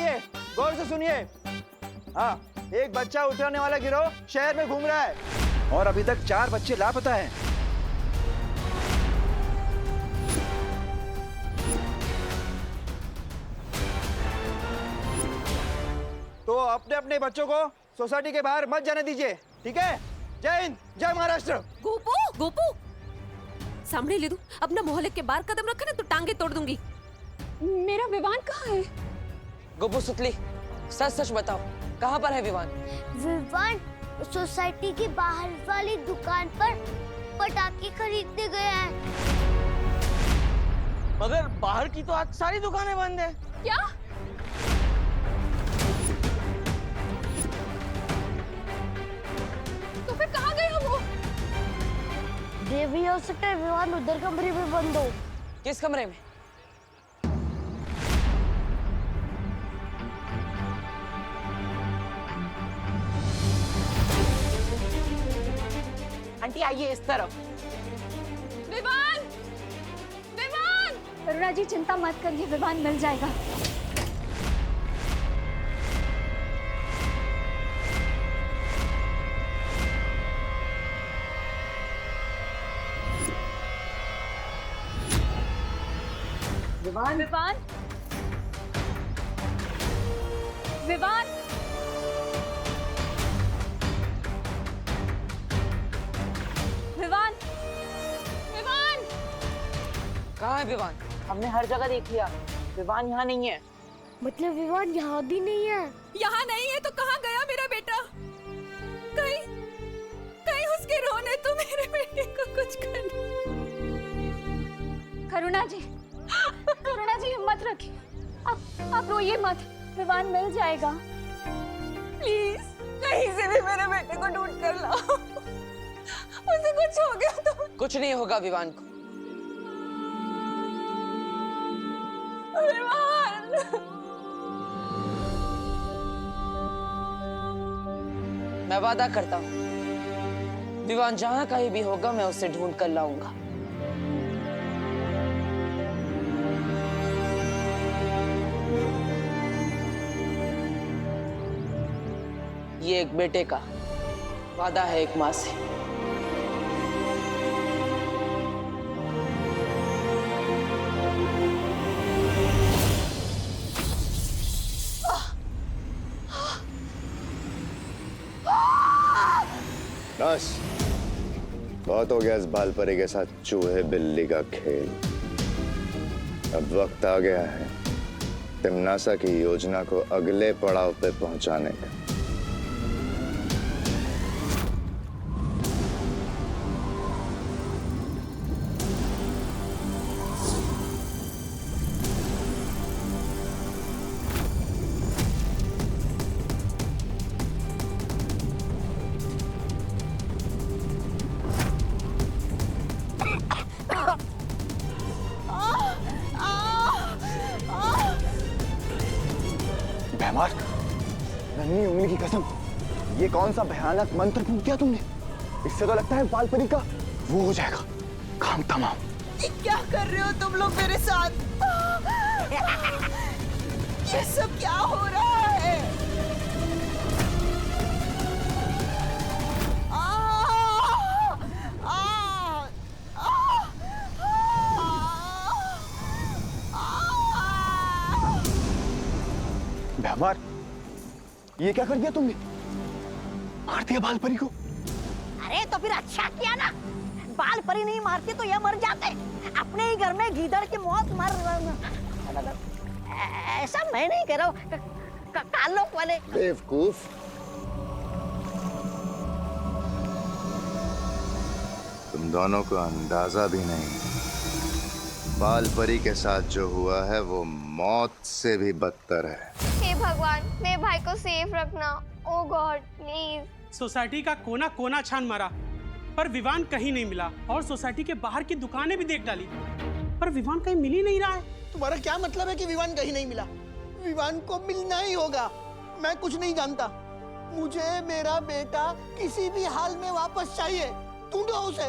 जाइए, गौर से सुनिए। हाँ, एक बच्चा उठाने वाला गिरोह शहर में घूम रहा है और अभी तक 4 बच्चे लापता हैं। तो अपने अपने बच्चों को सोसाइटी के बाहर मत जाने दीजिए, ठीक है? जय हिंद, जय महाराष्ट्र। गोपू, गोपू, सामने ले दू। अपना मोहल्ले के बाहर कदम रखा ना तो टांगे तोड़ दूंगी। मेरा विवान कहाँ है? गोपू सुतली, सच सच बताओ, कहाँ पर है विवान? विवान सोसाइटी के बाहर वाली दुकान पर पटाखे खरीदने गया है। मगर बाहर की तो आज सारी दुकानें बंद है। क्या? तो फिर कहाँ गया वो? देवी हो सकता है विवान उधर कमरे में बंद हो। किस कमरे में? आंटी आइए इस तरफ। विवान! विवान! करुणा जी चिंता मत करिए, विवान मिल जाएगा। विवान, विवान! विवान! विवान! विवान! कहाँ है विवान? हमने हर जगह देख लिया, विवान यहाँ नहीं है। मतलब विवान यहाँ भी नहीं है? यहाँ नहीं है तो कहाँ गया मेरा बेटा? कहीं कहीं उसके रोने तो मेरे बेटे को कुछ कर। करुणा जी हिम्मत रखिए। आप रोइए मत, विवान मिल जाएगा। प्लीज कहीं से भी मेरे बेटे को ढूंढ कर लाओ। उसे कुछ हो गया तो कुछ नहीं होगा विवान को। विवान! मैं वादा करता हूँ, विवान जहाँ कहीं भी होगा मैं उसे ढूंढ कर लाऊंगा। ये एक बेटे का वादा है एक माँ से। बस बहुत हो गया इस बालपरी के साथ चूहे बिल्ली का खेल। अब वक्त आ गया है तिम्नासा की योजना को अगले पड़ाव पे पहुंचाने का। भैमार, नन्ही उंगली की कसम, ये कौन सा भयानक मंत्र फूंक दिया तुमने? इससे तो लगता है बालपरी का वो हो जाएगा, काम तमाम। क्या कर रहे हो तुम लोग मेरे साथ? ये सब क्या हो रहा है? भैमार, ये क्या कर दिया तुमने? मार दिया बालपरी को? अरे तो फिर अच्छा किया ना, बाल परी नहीं मारती तो ये मर जाते। अपने ही घर में गीदड़ की मौत मर। ऐसा मैं नहीं कह रहा हूँ, कालोक वाले बेवकूफ। तुम दोनों को अंदाजा भी नहीं, बालपरी के साथ जो हुआ है वो मौत से भी बदतर है। हे भगवान, मेरे भाई को सेफ रखना। ओ गॉड प्लीज। सोसाइटी का कोना कोना छान मारा पर विवान कहीं नहीं मिला और सोसाइटी के बाहर की दुकानें भी देख डाली पर विवान कहीं मिल ही नहीं रहा है। तुम्हारा क्या मतलब है कि विवान कहीं नहीं मिला? विवान को मिलना ही होगा। मैं कुछ नहीं जानता, मुझे मेरा बेटा किसी भी हाल में वापस चाहिए। ढूंढो उसे।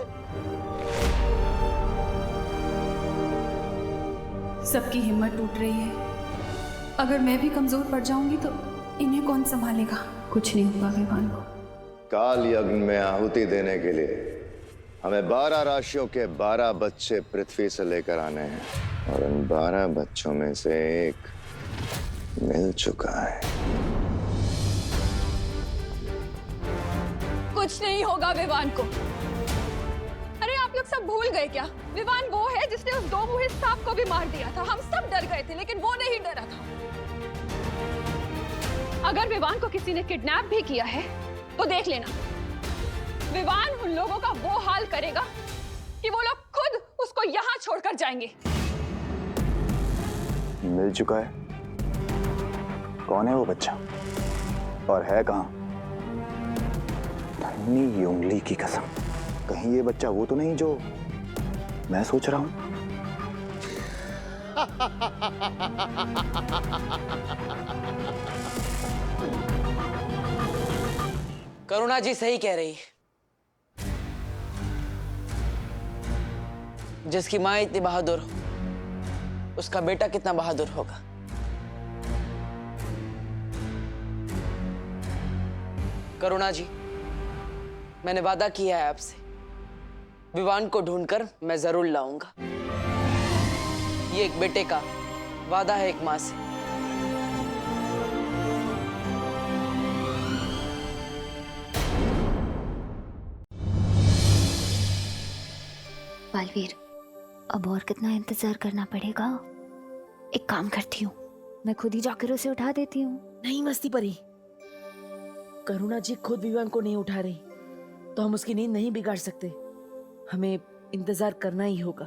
सबकी हिम्मत टूट रही है, अगर मैं भी कमजोर पड़ जाऊंगी तो इन्हें कौन संभालेगा? कुछ नहीं होगा विवान को। काल यज्ञ में आहुति देने के लिए हमें 12 राशियों के 12 बच्चे पृथ्वी से लेकर आने हैं और उन 12 बच्चों में से एक मिल चुका है। कुछ नहीं होगा विवान को। अरे आप लोग सब भूल गए क्या? विवान वो है जिसने उस 2 मुहे सांप को भी मार दिया था। हम सब डर गए थे लेकिन वो नहीं डरा था। अगर विवान को किसी ने किडनैप भी किया है तो देख लेना, विवान उन लोगों का वो हाल करेगा कि वो लोग खुद उसको यहाँ छोड़कर जाएंगे। मिल चुका है? कौन है वो बच्चा और है कहाँ? नन्ही उंगली की कसम, कहीं ये बच्चा वो तो नहीं जो मैं सोच रहा हूं? करुणा जी सही कह रही। जिसकी माँ इतनी बहादुर हो, उसका बेटा कितना बहादुर होगा। करुणा जी, मैंने वादा किया है आपसे, विवान को ढूंढकर मैं जरूर लाऊंगा। ये एक बेटे का वादा है एक माँ से। बालवीर, अब और कितना इंतजार करना पड़ेगा? एक काम करती हूँ, मैं खुद ही जाकर उसे उठा देती हूँ। नहीं मस्ती परी, करुणा जी खुद विवान को नहीं उठा रही तो हम उसकी नींद नहीं बिगाड़ सकते। हमें इंतजार करना ही होगा।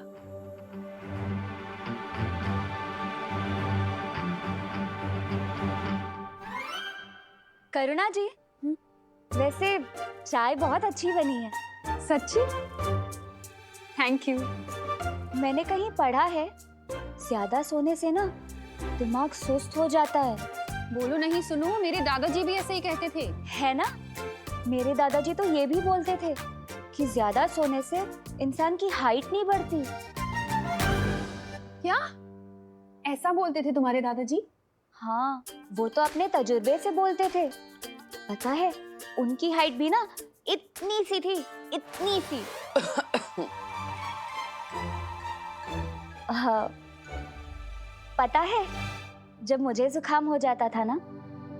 करुणा जी, वैसे चाय बहुत अच्छी बनी है। सच्ची? Thank you. मैंने कहीं पढ़ा है ज्यादा सोने से ना दिमाग सुस्त हो जाता है। बोलो नहीं सुनो, मेरे दादाजी भी ऐसे ही कहते थे। है ना? मेरे दादाजी तो ये भी बोलते थे कि ज्यादा सोने से इंसान की हाइट नहीं बढ़ती। क्या ऐसा बोलते थे तुम्हारे दादाजी? हाँ, वो तो अपने तजुर्बे से बोलते थे। पता है, उनकी हाइट भी ना इतनी सी थी, इतनी सी। हाँ, पता है, जब मुझे जुकाम हो जाता था ना,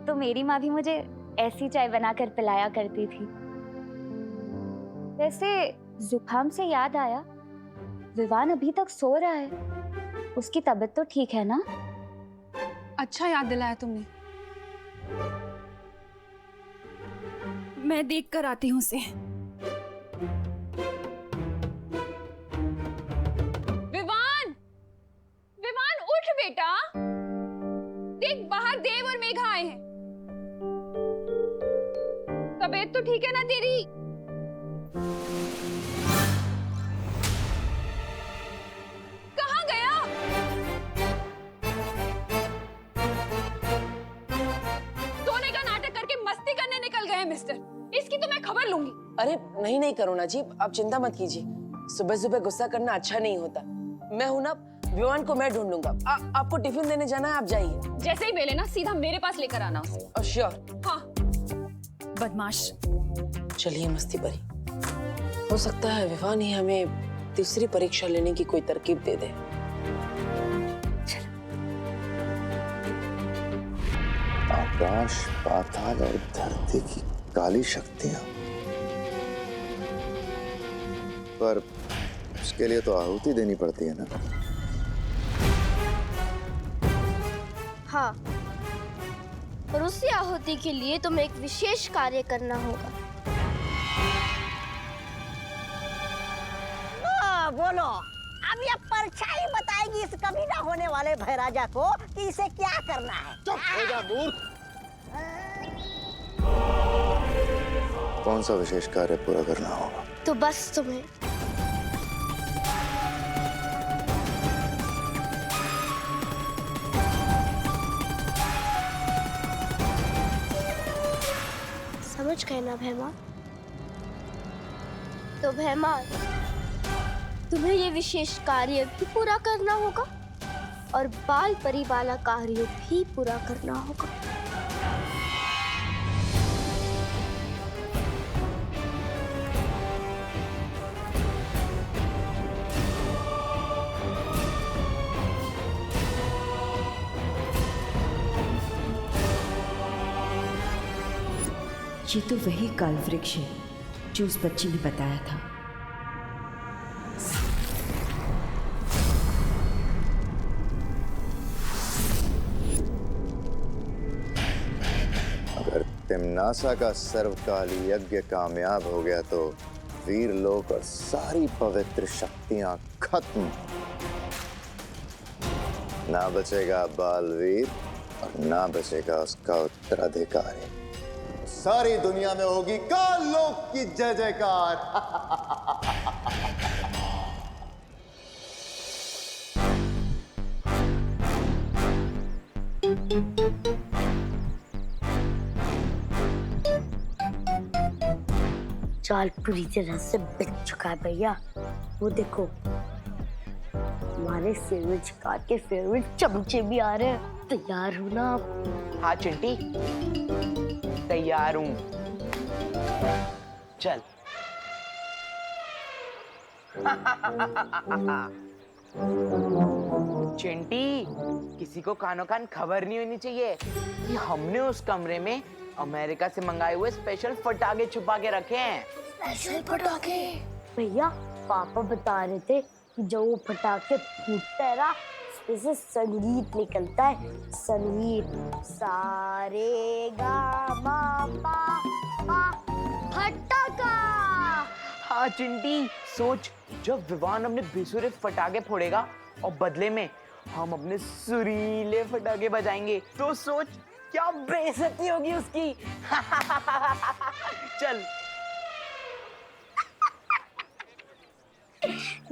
तो मेरी माँ भी मुझे ऐसी चाय बनाकर पिलाया करती थी। वैसे जुकाम से याद आया, विवान अभी तक सो रहा है। उसकी तबीयत तो ठीक है ना? अच्छा याद दिलाया तुमने। मैं देख कर आती हूँ उसे। विवान, विवान उठ बेटा, देख बाहर देव और मेघा आए हैं। तबीयत तो ठीक है ना तेरी? कहाँ गया? सोने का नाटक करके मस्ती करने निकल गए मिस्टर। इसकी तो मैं खबर लूंगी। अरे नहीं नहीं करुणा जी, आप चिंता मत कीजिए। सुबह सुबह गुस्सा करना अच्छा नहीं होता। मैं हूं ना, विवान को मैं ढूंढ लूंगा। आपको टिफिन देने जाना है, आप जाइए। जैसे ही मिले ना सीधा मेरे पास लेकर आना उसे। श्योर। हाँ। बदमाश। चलिए मस्ती परी, हो सकता है विवान ही हमें तीसरी परीक्षा लेने की कोई तरकीब दे दे। आकाश पाताल और धरती की काली शक्तियां, पर उसके लिए तो आहुति देनी पड़ती है ना। हाँ, और उसी आहुति के लिए तुम्हें एक विशेष कार्य करना होगा। बोलो, अब ये परछाई बताएगी इस कभी ना होने वाले भैराजा को कि इसे क्या करना है। चुप हो जा मूर्ख। कौन सा विशेष कार्य पूरा करना होगा? तो बस तुम्हें समझ गए ना भैमा? तो भैमा, तुम्हें ये विशेष कार्य भी पूरा करना होगा और बाल परी वाला कार्य भी पूरा करना होगा। ये तो वही काल वृक्ष है जो उस बच्ची ने बताया था। अगर तिम्नासा का सर्वकाल यज्ञ कामयाब हो गया तो वीरलोक और सारी पवित्र शक्तियां खत्म। ना बचेगा बालवीर और ना बचेगा उसका उत्तराधिकारी। सारी दुनिया में होगी काल लोक की जय जयकार। जाल पूरी तरह से बिक चुका है भैया। वो देखो हमारे फेवरेट शिकार के फेवरेट चमचे भी आ रहे हैं। तैयार हो ना आप? हाँ चिंटी, तैयार हूं। चल। चिंटी, किसी को कानो कान खबर नहीं होनी चाहिए कि हमने उस कमरे में अमेरिका से मंगाए हुए स्पेशल फटाके छुपा के रखे हैं। स्पेशल पटाखे? भैया पापा बता रहे थे कि जब वो फटाके फूटते हैं ना, इससे संगीत निकलता है। संगीत। सारे गा मा पा पा फटाका। हाँ चिंटी, सोच जब विवान अपने बेसुरे फटाके फोड़ेगा और बदले में हम अपने सुरीले फटाके बजाएंगे, तो सोच क्या बेइज्जती होगी उसकी। चल।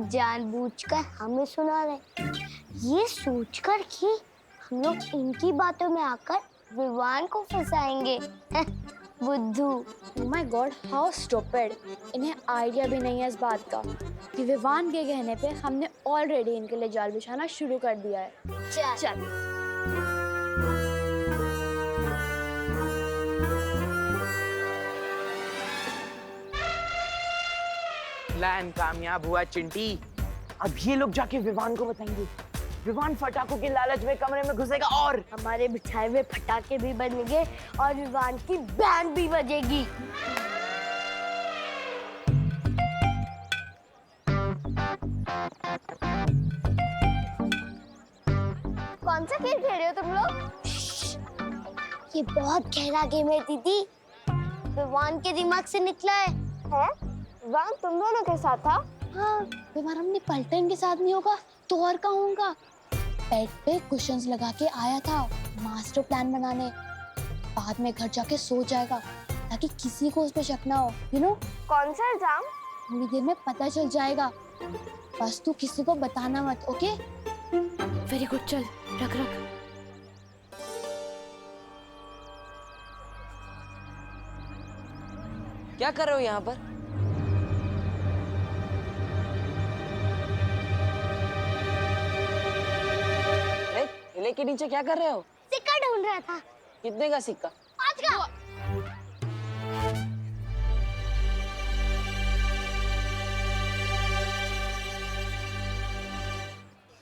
जानबूझकर हमें सुना रहे, ये सोचकर कि हम लोग इनकी बातों में आकर विवान को फंसाएंगे। बुद्धू। Oh my God, how stupid! इन्हें आइडिया भी नहीं है इस बात का कि विवान के कहने पे हमने ऑलरेडी इनके लिए जाल बिछाना शुरू कर दिया है। चल। प्लान कामयाब हुआ चिंटी। अब ये लोग जाके विवान को बताएंगे। विवान फटाकों के लालच में कमरे में घुसेगा और हमारे बिछाए हुए फटाके भी बनेंगे और विवान की बैंड भी बजेगी। कौन सा खेल खेल रहे हो तुम लोग? ये बहुत गहरा गेम है दीदी। विवान के दिमाग से निकला है। विवान तुम दोनों के साथ था? हाँ, विवान अपने पलटन के साथ नहीं होगा तो और कहाँ होगा? बेड पे कुशन्स लगा के आया था मास्टर प्लान बनाने। बाद में घर जाके सो जाएगा ताकि किसी को उस पे शक ना हो। You know? कौन सा एग्जाम? थोड़ी देर में पता चल जाएगा। बस तू किसी को बताना मत, ओके? वेरी गुड, चल रख। क्या कर रहे हो यहाँ पर? किले के नीचे क्या कर रहे हो? सिक्का ढूंढ रहा था। कितने का सिक्का? 5 का।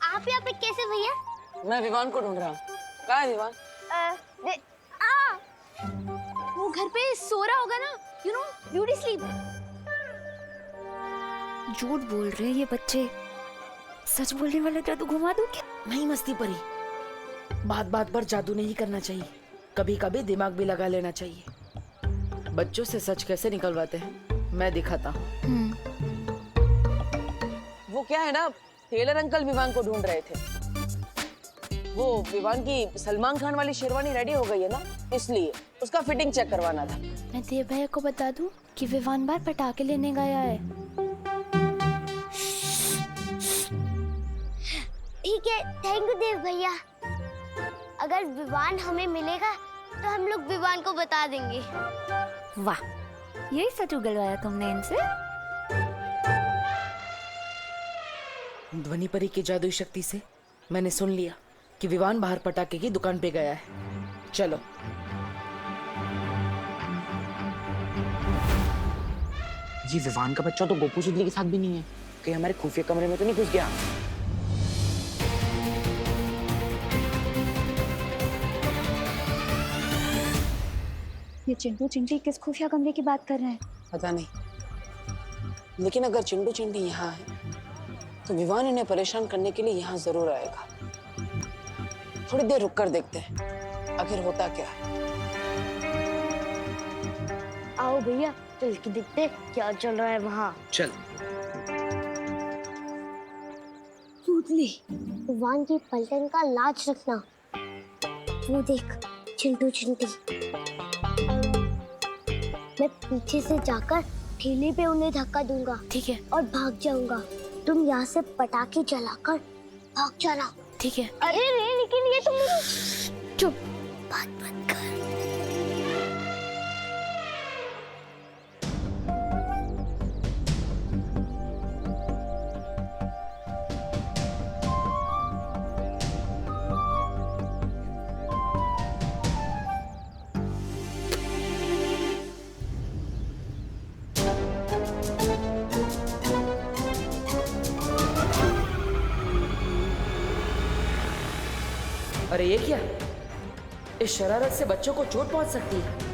आप यहाँ पे कैसे भैया? मैं विवान को ढूंढ रहा हूँ। कहाँ है विवान? वो घर पे सो रहा होगा ना, यू नो, ब्यूटी स्लीप। झूठ बोल रहे हैं ये बच्चे। सच बोलने वाला जादू घुमा दूं क्या? नहीं मस्ती परी, बात पर जादू नहीं करना चाहिए। कभी कभी दिमाग भी लगा लेना चाहिए। बच्चों से सच कैसे निकलवाते हैं मैं दिखाता हूँ। वो क्या है ना, टेलर अंकल विवान को ढूंढ रहे थे। वो विवान की सलमान खान वाली शेरवानी रेडी हो गई है ना, इसलिए उसका फिटिंग चेक करवाना था। मैं देव भैया को बता दूं कि विवान बाहर पटाखे लेने गया है। ठीक है, थैंक यू देव भैया। अगर विवान हमें मिलेगा तो हम लोग विवान को बता देंगे। वाह, यही सच उगलवाया तुमने इनसे? ध्वनि परी की जादुई शक्ति से मैंने सुन लिया कि विवान बाहर पटाखे की दुकान पे गया है। चलो। ये विवान का बच्चा तो गोपू सुदली के साथ भी नहीं है, कहीं हमारे खुफिया कमरे में तो नहीं घुस गया। ये चिंटू चिंटी किस खुफिया कमरे की बात कर रहे हैं? पता नहीं, लेकिन अगर चिंटू चिंटी यहाँ है तो विवान इन्हें परेशान करने के लिए यहाँ जरूर आएगा। थोड़ी देर रुक कर देखते हैं आखिर होता क्या है। आओ भैया चल के देखते क्या चल रहा है वहाँ। चल। सूतली, विवान की पलटन का लाज रखना। वो देख चिंटू चिंटी। मैं पीछे से जाकर ठेले पे उन्हें धक्का दूंगा, ठीक है? और भाग जाऊंगा। तुम यहाँ से पटाखे जलाकर भाग जाना, ठीक है? अरे रे, लेकिन ये तुम चुप, बात मत कर। अरे ये क्या? इस शरारत से बच्चों को चोट पहुंच सकती है।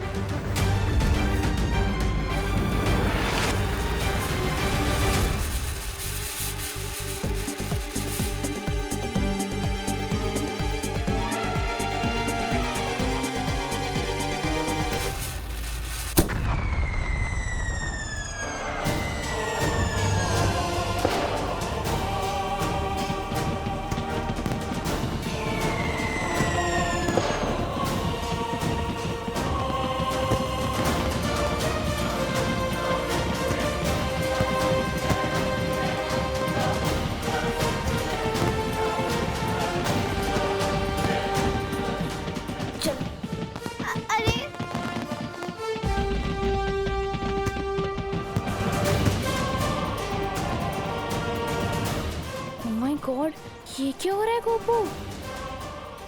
गॉड, ये क्या हो रहा है गोपू?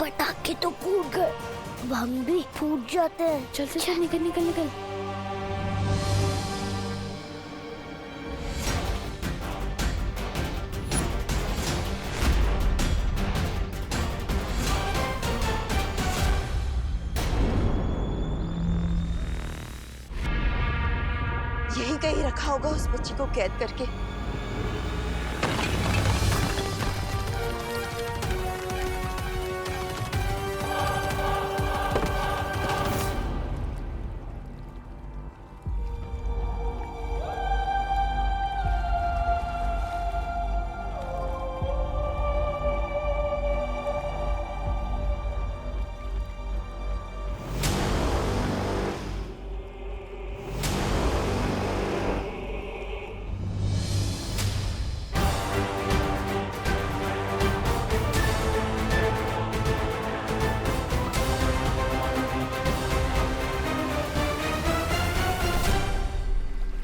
पटाखे तो फूट गए, अब हम भी फूट जाते हैं। चल चल चल, निकल निकल निकल। यही कहीं रखा होगा उस बच्ची को कैद करके।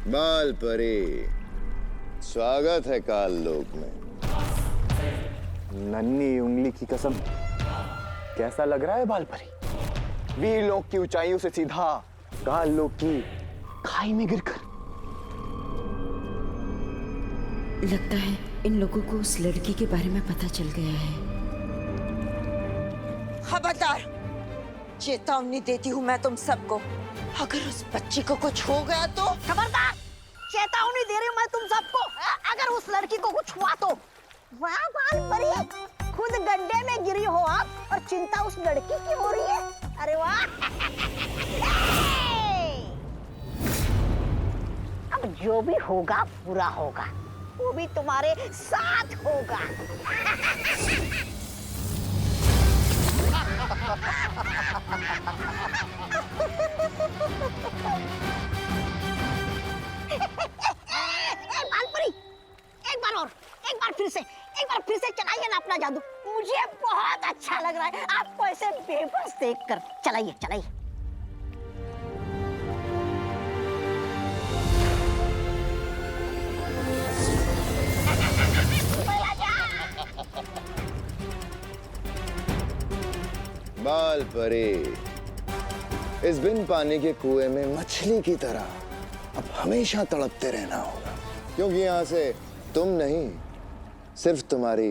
बाल परी, स्वागत है काल लोक में। नन्ही उंगली की कसम, कैसा लग रहा है बाल परी? वीर लोक की ऊंचाइयों से सीधा काल लोक की खाई में गिरकर। लगता है इन लोगों को उस लड़की के बारे में पता चल गया है। खबरदार, चेतावनी देती हूँ मैं तुम सबको, अगर उस बच्ची को कुछ हो गया तो। खबरदार, चेतावनी दे रही हूँ मैं तुम सबको, अगर उस लड़की को कुछ हुआ तो। वाह बाल परी, खुद गड्ढे में गिरी हो आप और चिंता उस लड़की की हो रही है। अरे वाह। अब जो भी होगा बुरा होगा, वो भी तुम्हारे साथ होगा। बालपरी, एक बार फिर से चलाइए ना अपना जादू। मुझे बहुत अच्छा लग रहा है आपको ऐसे बेबस देखकर। चलाइए चलाइए। बाल परी, इस बिन पानी के कुएं में मछली की तरह अब हमेशा तड़पते रहना होगा, क्योंकि यहाँ से तुम नहीं, सिर्फ तुम्हारी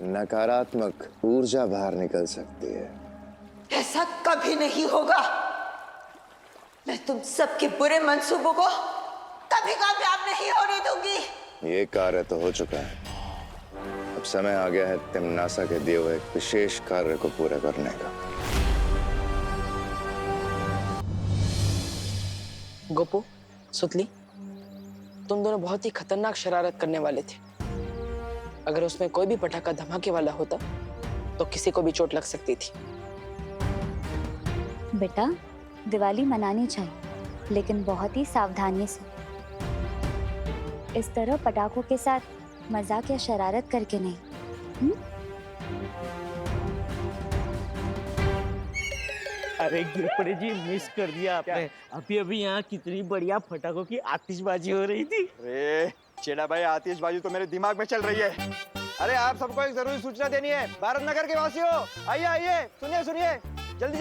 नकारात्मक ऊर्जा बाहर निकल सकती है। ऐसा कभी नहीं होगा। मैं तुम सबके बुरे मंसूबों को कभी कामयाब नहीं होने दूंगी। ये कार्य तो हो चुका है, अब समय आ गया है तिम्नासा के दिए हुए एक विशेष कार्य को पूरा करने का। गोपू, सुतली, तुम दोनों बहुत ही खतरनाक शरारत करने वाले थे। अगर उसमें कोई भी पटाखा धमाके वाला होता तो किसी को भी चोट लग सकती थी। बेटा, दिवाली मनानी चाहिए, लेकिन बहुत ही सावधानी से। इस तरह पटाखों के साथ मजाक या शरारत करके नहीं। अरे गिरपड़े जी, मिस कर दिया आपने। अभी अभी यहाँ कितनी बढ़िया पटाखों की आतिशबाजी हो रही थी। अरे चेला भाई, आतिशबाजी तो मेरे दिमाग में चल रही है। अरे आप सबको एक जरूरी सूचना देनी है। भारत नगर के वासियों, आइए आइए, सुनिए सुनिए।